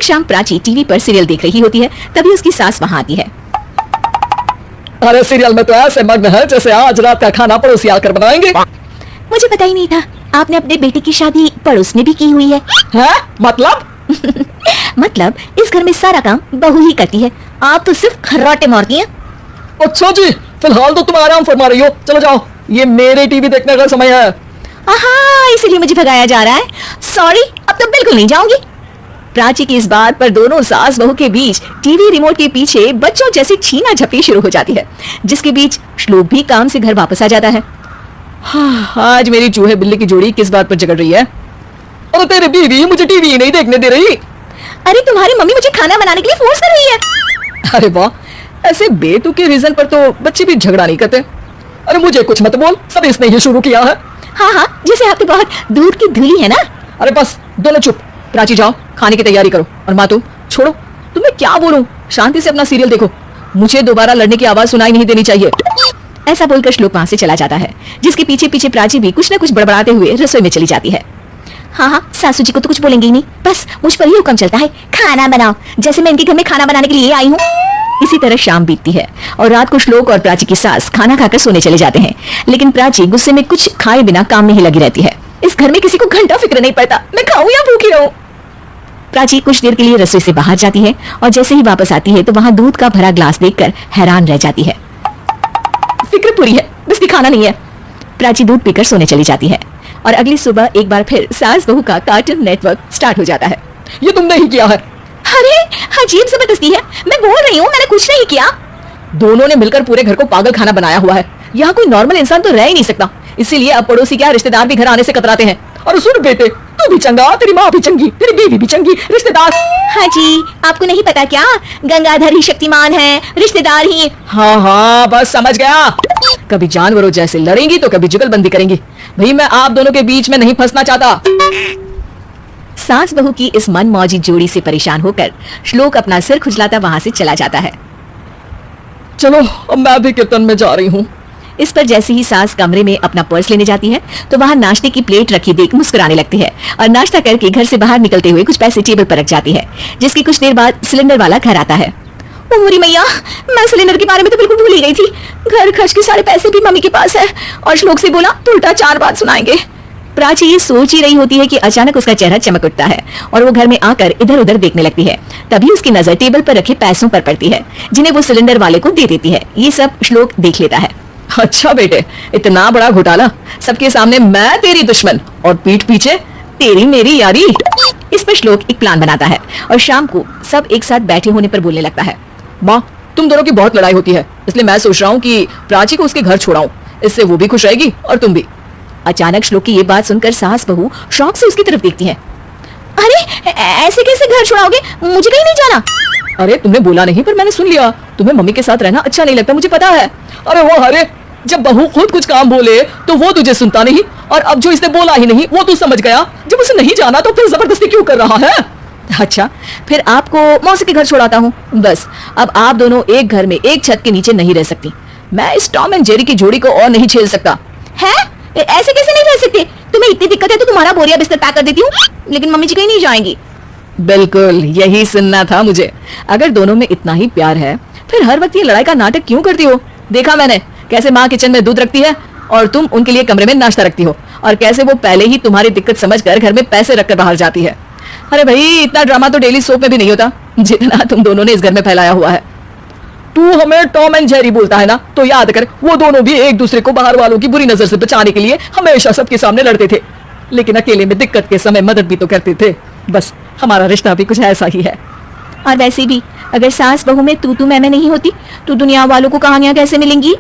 एक शाम प्राची टीवी पर सीरियल देख रही होती है, तभी उसकी सास वहाँ आती है। अरे सीरियल में तो ऐसे मग्न है जैसे आज रात का खाना पड़ोसी आकर बनाएंगे। मुझे पता ही नहीं था आपने अपने बेटे की शादी पड़ोस में भी की हुई है। मतलब? मतलब इस घर में सारा काम बहू ही करती है, आप तो सिर्फ खर्राटे मारती हैं। अच्छा जी, फिलहाल तो तुम आराम फरमा रही हो, चलो जाओ, ये मेरे टीवी देखने का समय है। इसलिए मुझे भगाया जा रहा है। सॉरी, अब तो बिल्कुल नहीं जाऊंगी। प्राची की इस बात पर दोनों सास बहू के बीच टीवी रिमोट के पीछे बच्चों जैसी छीना झपटी शुरू हो जाती है, जिसके बीच श्लोक भी काम से घर वापस आ जाता है। आज मेरी चूहे बिल्ली की जोड़ी किस बात पर झगड़ रही है? अरे तेरी बीवी मुझे टीवी नहीं देखने दे रही। अरे तुम्हारी मम्मी मुझे खाना बनाने के लिए फोर्स कर रही है। अरे वाह, ऐसे बेतुके रीजन पर तो बच्चे भी झगड़ा नहीं करते। अरे मुझे कुछ मत बोल, सब इसने ही शुरू किया है। हाँ, जैसे आप तो बहुत दूर की धूली है ना। अरे बस दोनों चुप, प्राची जाओ खाने की तैयारी करो, और माँ तुम छोड़ो, तुम्हें क्या बोलूं, शांति से अपना सीरियल देखो, मुझे दोबारा लड़ने की आवाज सुनाई नहीं देनी चाहिए। ऐसा बोलकर श्लोक वहां से चला जाता है, जिसके पीछे पीछे प्राची भी कुछ न कुछ बड़बड़ाते हुए रसोई में चली जाती है। हाँ, सासू जी को तो कुछ बोलेंगे ही नहीं, बस मुझ पर ही हुक्म चलता है, खाना बनाओ, जैसे मैं इनके घर में खाना बनाने के लिए आई हूँ। इसी तरह शाम बीतती है और रात को श्लोक और प्राची की सास खाना खाकर सोने चले जाते हैं, लेकिन प्राची गुस्से में कुछ खाए बिना काम में ही लगी रहती है। इस घर में किसी को घंटा फिक्र नहीं पड़ता, मैं खाऊं या भूखी रहूं। प्राची कुछ देर के लिए रसोई से बाहर जाती है और जैसे ही वापस आती है तो वहां दूध का भरा ग्लास देखकर हैरान रह जाती है। फिक्र पूरी है, बस दिखाना नहीं है। प्राची दूध पीकर सोने चली जाती है और अगली सुबह एक बार फिर सास बहू का कार्टून नेटवर्क स्टार्ट हो जाता है। ये तुमने ही किया है? अरे अजीब जबरदस्ती है, मैं बोल रही हूँ मैंने कुछ नहीं किया। दोनों ने मिलकर पूरे घर को पागल खाना बनाया हुआ है। यहाँ कोई नॉर्मल इंसान तो रह ही नहीं सकता, इसीलिए अब पड़ोसी क्या रिश्तेदार भी घर आने से कतराते हैं। और सुन बेटे, तू भी चंगा, तेरी माँ भी चंगी, तेरी बीवी भी चंगी, रिश्तेदार। हाँ जी, आपको नहीं पता क्या, गंगाधर ही शक्तिमान है, रिश्तेदार ही। हाँ बस समझ गया, कभी जानवरों जैसे लड़ेंगी तो कभी जुगलबंदी करेंगी। भाई मैं आप दोनों के बीच में नहीं फंसना चाहता। सास बहू की इस मनमौजी जोड़ी से परेशान होकर श्लोक अपना सिर खुजलाता वहां से चला जाता है। चलो अब मैं भी कीर्तन में जा रही हूँ। इस पर जैसे ही सास कमरे में अपना पर्स लेने जाती है तो वहां नाश्ते की प्लेट रखी देख मुस्कुराने लगती है और नाश्ता करके घर से बाहर निकलते हुए कुछ पैसे टेबल पर रख जाती है, जिसकी कुछ देर बाद सिलेंडर वाला घर आता है। ओ मोरी मैया, मैं सिलेंडर के बारे में तो बिल्कुल भूल ही गई थी। घर खर्च के सारे पैसे भी मम्मी के पास है और श्लोक से बोला तो उल्टा 4 बात सुनाएंगे। प्राची ये सोच ही रही होती है कि अचानक उसका चेहरा चमक उठता है और वो घर में आकर इधर उधर देखने लगती है। तभी उसकी नजर टेबल पर रखे पैसों पर पड़ती है, जिन्हें वो सिलेंडर वाले को दे देती है। ये सब श्लोक देख लेता है। अच्छा बेटे, इतना बड़ा घोटाला, सबके सामने मैं तेरी दुश्मन और पीठ पीछे तेरी मेरी यारी। इस पर श्लोक एक प्लान बनाता है और शाम को सब एक साथ बैठे होने पर बोलने लगता है। माँ, तुम दोनों की बहुत लड़ाई होती है, इसलिए मैं सोच रहा हूँ कि प्राची को उसके घर छोड़ाऊं, इससे वो भी खुश रहेगी और तुम भी। अचानक श्लोक की ये बात सुनकर सास बहू शौक से उसकी तरफ देखती है। अरे ऐसे कैसे घर छोड़ाओगे, मुझे कहीं नहीं जाना। अरे तुमने बोला नहीं पर मैंने सुन लिया, तुम्हें मम्मी के साथ रहना अच्छा नहीं लगता, मुझे पता है। अरे वो अरे, जब बहू खुद कुछ काम बोले तो वो तुझे सुनता नहीं, और अब जो इसने बोला ही नहीं वो तू समझ गया। जब उसे नहीं जाना तो फिर जबरदस्ती क्यों कर रहा है? अच्छा, फिर आपको मौसी के घर छोड़ाता हूँ। बस अब आप दोनों एक घर में एक छत के नीचे नहीं रह सकती। मैं इस टॉम एंड जेरी की जोड़ी को और नहीं झेल सकता। है? ऐसे कैसे नहीं रह सकते? तुम्हें इतनी दिक्कत है तो तुम्हारा बोरिया बिस्तर पैक कर देती हूँ, लेकिन मम्मी जी कहीं नहीं जाएंगी। बिल्कुल यही सुनना था मुझे। अगर दोनों में इतना ही प्यार है फिर हर वक्त ये लड़ाई का नाटक क्यों करती हो? देखा मैंने कैसे माँ किचन में दूध रखती है और तुम उनके लिए कमरे में नाश्ता रखती हो, और कैसे वो पहले ही तुम्हारी दिक्कत समझकर घर में पैसे रखकर बाहर जाती है। अरे भाई, इतना ड्रामा तो डेली सोप में भी नहीं होता जितना तुम दोनों ने इस घर में फैलाया हुआ है। तू हमें टॉम एंड जेरी बोलता है ना, तो याद कर वो दोनों भी एक दूसरे को बाहर वालों की बुरी नजर से बचाने के लिए हमेशा सबके सामने लड़ते थे, लेकिन अकेले में दिक्कत के समय मदद भी तो करते थे। बस हमारा रिश्ता भी कुछ ऐसा ही है। और वैसे भी अगर सास बहू में तू मैं नहीं होती तो दुनिया वालों को कहानियां कैसे मिलेंगी?